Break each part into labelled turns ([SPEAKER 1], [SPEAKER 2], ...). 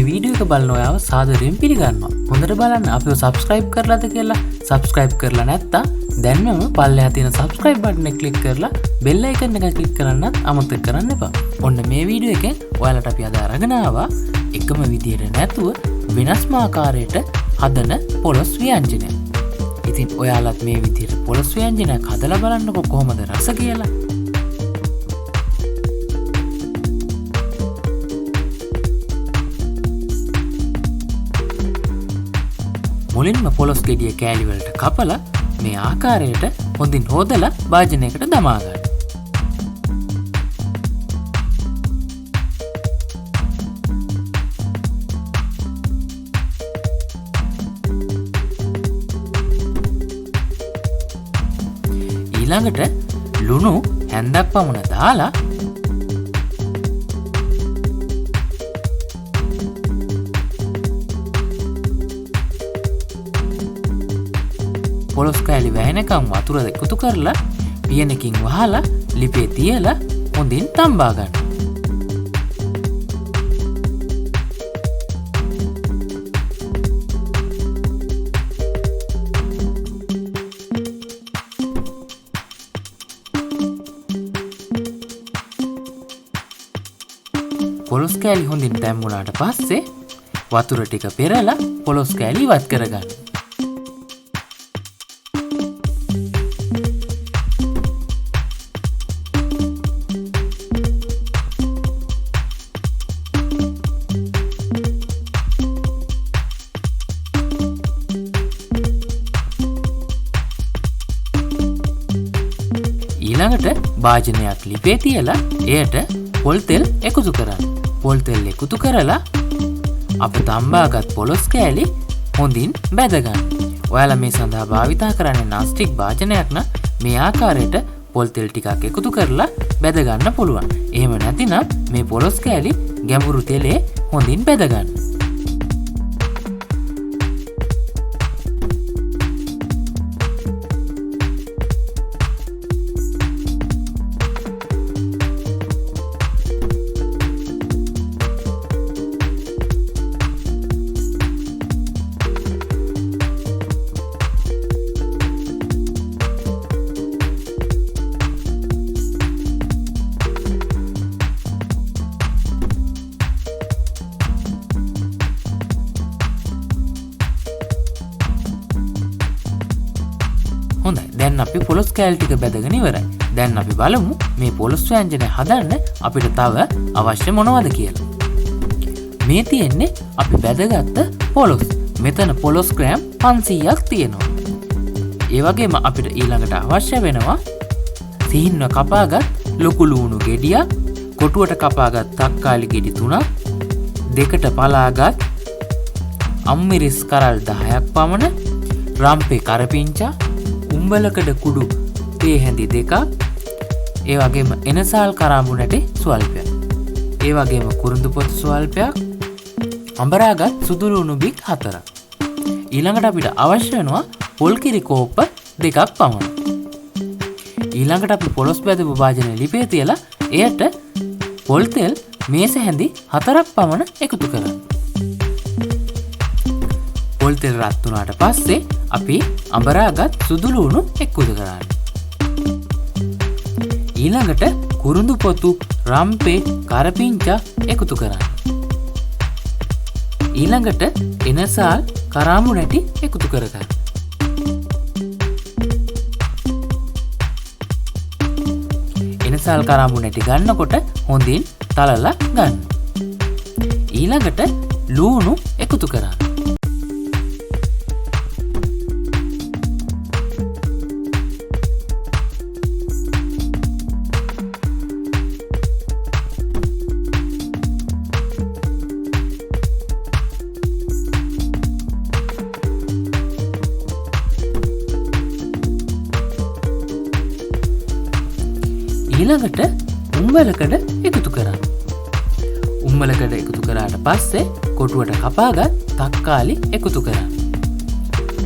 [SPEAKER 1] Video එක බලන ඔයාව සාදරයෙන් පිළිගන්නවා. හොඳට බලන්න අපිව subscribe කරලාද කියලා. subscribe කරලා නැත්නම් දැන්මම පල්ලෙහා තියෙන subscribe button එක click කරලා bell icon එක click කරන්නත් අමතක කරන්න එපා. ඔන්න මේ වීඩියෝ එකෙන් ඔයාලට අපි අද අරගෙන ආවා එකම විදියට නැතුව වෙනස්ම ආකාරයට හදන පොලොස් ව්‍යංජනය. ඉතින් ඔයාලත් මේ විදියට පොලොස් ව්‍යංජනයක් හදලා බලන්නකෝ කොහොමද රස කියලා. මුලින්ම පොලොස් ගෙඩිය කෑලි වලට කපලා මේ ආකාරයට හොඳින් හොදලා භාජනයකට දමා ගන්න. ඊළඟට ලුණු හැන්දක් පමණ දාලා පොලොස් කෑලි වැහෙනකම් වතුර එකතු කරලා පියනකින් වහලා ලිපේ තියලා හොඳින් තම්බා ගන්න. පොලොස් කෑලි හොඳින් දැම්මුණාට පස්සේ වතුර ටික පෙරලා පොලොස් කෑලි ඉවත් කරගන්න. ඊළඟට භාජනයක් ලිපේ තියලා එයට පොල් තෙල් එකතු කරන්න. පොල් තෙල් එකතු කරලා අප තම්බාගත් පොලොස් කෑලි හොඳින් බැද ගන්න. ඔයාලා මේ සඳහා භාවිතා කරන්නේ non-stick භාජනයක් නම් මේ ආකාරයට පොල් තෙල් ටිකක් එකතු කරලා බැද ගන්න පුළුවන්. එහෙම නැතිනම් මේ පොලොස් කෑලි ගැඹුරු තෙලේ හොඳින් බැද ගන්න. හොඳයි. දැන් අපි පොලොස් කෑලි ටික බැදගෙන ඉවරයි. දැන් අපි බලමු මේ පොලොස් ව්‍යංජනය හදන්න අපිට තව අවශ්‍ය මොනවද කියලා. මේ තියෙන්නේ අපි බැදගත්ත පොලොස්. මෙතන පොලොස් ග්‍රෑම් 500ක් තියෙනවා. ඒ වගේම අපිට ඊළඟට අවශ්‍ය වෙනවා සිහින්ව කපාගත් ලොකු ලුණු ගෙඩියක්, කොටුවට කපාගත් තක්කාලි ගෙඩි 3ක්, දෙකට පලාගත් අම්මිරිස් කරල් 10ක් පමණ, රම්පේ කරපිංචා, උම්බලකඩ කුඩු තේ හැඳි 2ක්, ඒ වගේම එනසාල් කරාඹු නැටි ස්වල්පයක්, ඒ වගේම කුරුඳු පොතු ස්වල්පයක්, අඹරාගත් සුදු ලුණු බික් 4ක්. ඊළඟට අපිට අවශ්‍ය වෙනවා පොල් කිරි කෝප්ප 2ක් පමණ. ඊළඟට අපි පොලොස් බැදපු භාජනය ලිපේ තියලා එයට පොල් තෙල් මේස හැඳි 4ක් පමණ එකතු කරන්න. පොල් තෙල් රත් වුණාට පස්සේ අපි අඹරාගත් සුදු ලුණු එකතු කරන්න. ඊළඟට කුරුඳු පොතු, රම්පේ, කරපිංචා එකතු කරන්න. ඊළඟට එනසාල් කරාඹු නැටි එකතු කරගන්න. එනසාල් කරාඹු නැටි ගන්නකොට හොඳින් තලලා ගන්න. ඊළඟට ලුණු එකතු කරන්න. ඊළඟට උම්බලකඩ එකතු කරන්න. උම්බලකඩ එකතු කරාට පස්සේ කොටුවට කපාගත් තක්කාලි එකතු කරන්න.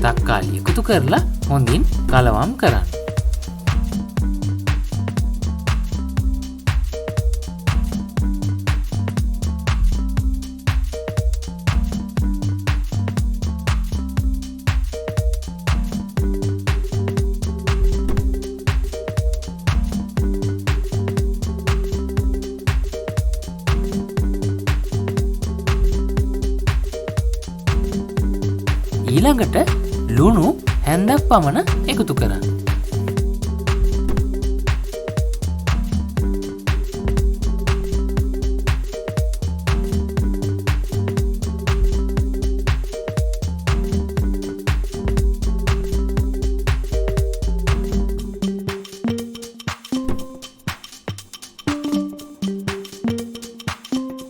[SPEAKER 1] තක්කාලි එකතු කරලා හොඳින් කලවම් කරන්න. ඊළඟට ලුණු හැන්දක් පමණ එකතු කරන්න.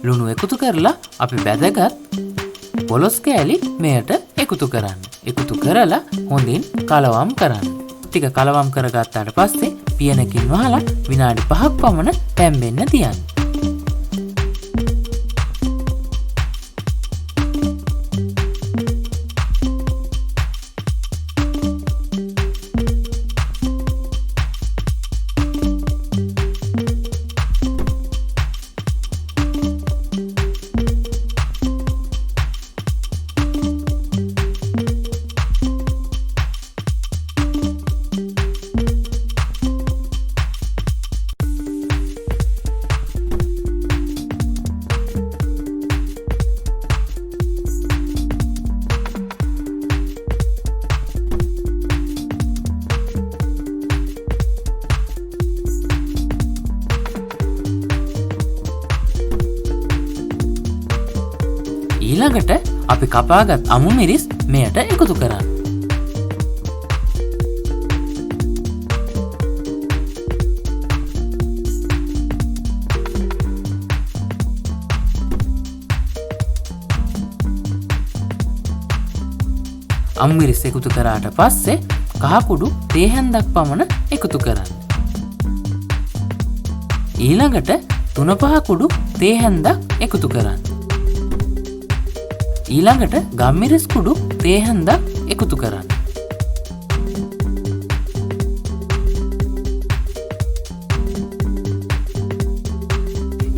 [SPEAKER 1] ලුණු එකතු කරලා අපි බැදගත් පොලොස් කෑලි මෙයට එකතු කරන්න. එකතු කරලා හොඳින් කලවම් කරන්න. ටික කලවම් කරගත්තාට පස්සේ පියනකින් වහලා විනාඩි 5ක් පමණ තැම්බෙන්න තියන්න. ඊළඟට අපි කපාගත් අමු මිරිස් මෙයට එකතු කරන්න. අමු මිරිස් එකතු කරාට පස්සේ කහකුඩු තේ හැන්දක් පමණ එකතු කරන්න. ඊළඟට 3-5 කුඩු තේ හැන්දක් එකතු කරන්න. ඊළඟට ගම්මිරිස් කුඩු තේ හැන්දක් එකතු කරන්න.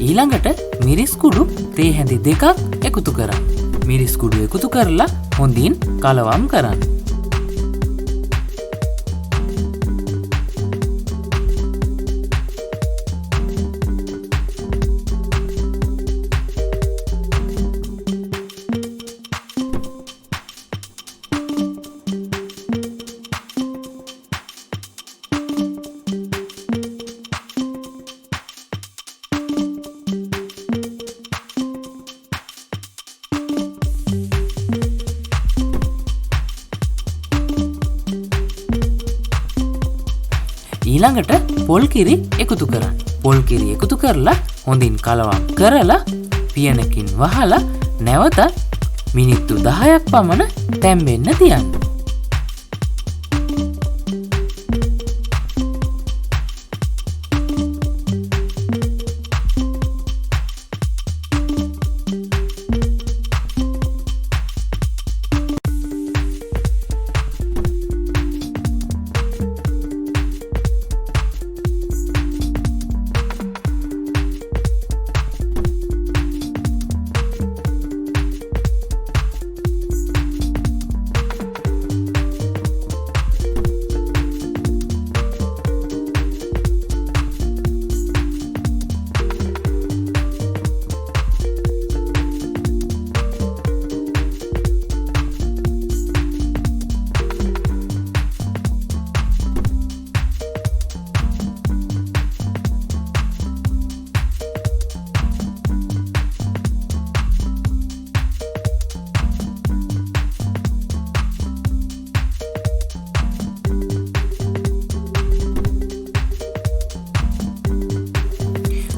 [SPEAKER 1] ඊළඟට මිරිස් කුඩු තේ හැඳි 2ක් එකතු කරන්න. මිරිස් කුඩු එකතු කරලා හොඳින් කලවම් කරන්න. ඊළඟට පොල් කිරි එකතු කරන්න. පොල් කිරි එකතු කරලා හොඳින් කලවම් කරලා පියනකින් වහලා නැවත මිනිත්තු 10ක් පමණ තැම්බෙන්න තියන්න.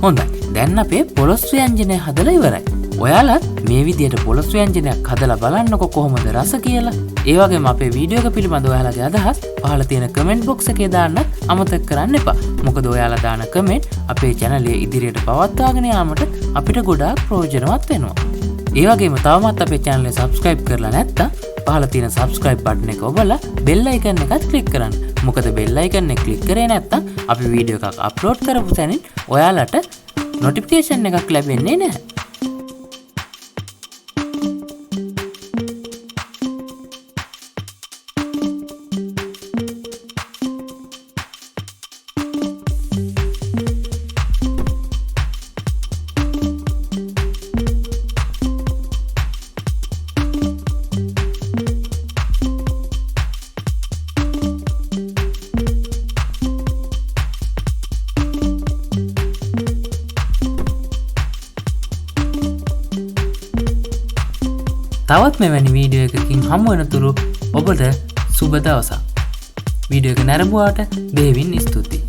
[SPEAKER 1] හොඳයි. දැන් අපේ පොලොස් ව්‍යංජනය හදලා ඉවරයි. ඔයාලත් මේ විදියට පොලොස් ව්‍යංජනයක් හදලා බලන්නකො කොහොමද රස කියලා. ඒ වගේම අපේ වීඩියෝ එක පිළිබඳව ඔයාලගේ අදහස් පහළ තියෙන කමෙන්ට් බොක්ස් එකේ දාන්න අමතක කරන්න එපා. මොකද ඔයාලා දාන කමෙන්ට් අපේ channel එක ඉදිරියට පවත්වාගෙන යාමට අපිට ගොඩාක් ප්‍රයෝජනවත් වෙනවා. ඒ වගේම තවමත් අපේ channel එක subscribe කරලා නැත්නම් පහළ තියෙන subscribe button එක ඔබලා bell icon එකත් click කරන්න. මොකද bell icon එක click කරේ නැත්නම් අපි වීඩියෝ එකක් upload කරපු තැනින් ඔයාලට notification එකක් ලැබෙන්නේ නැහැ. තවත් මෙවැනි වීඩියෝ එකකින් හමු වෙනතුරු ඔබට සුබ දවසක්. වීඩියෝ එක නැරඹුවාට බෙහෙවින් ස්තුතියි.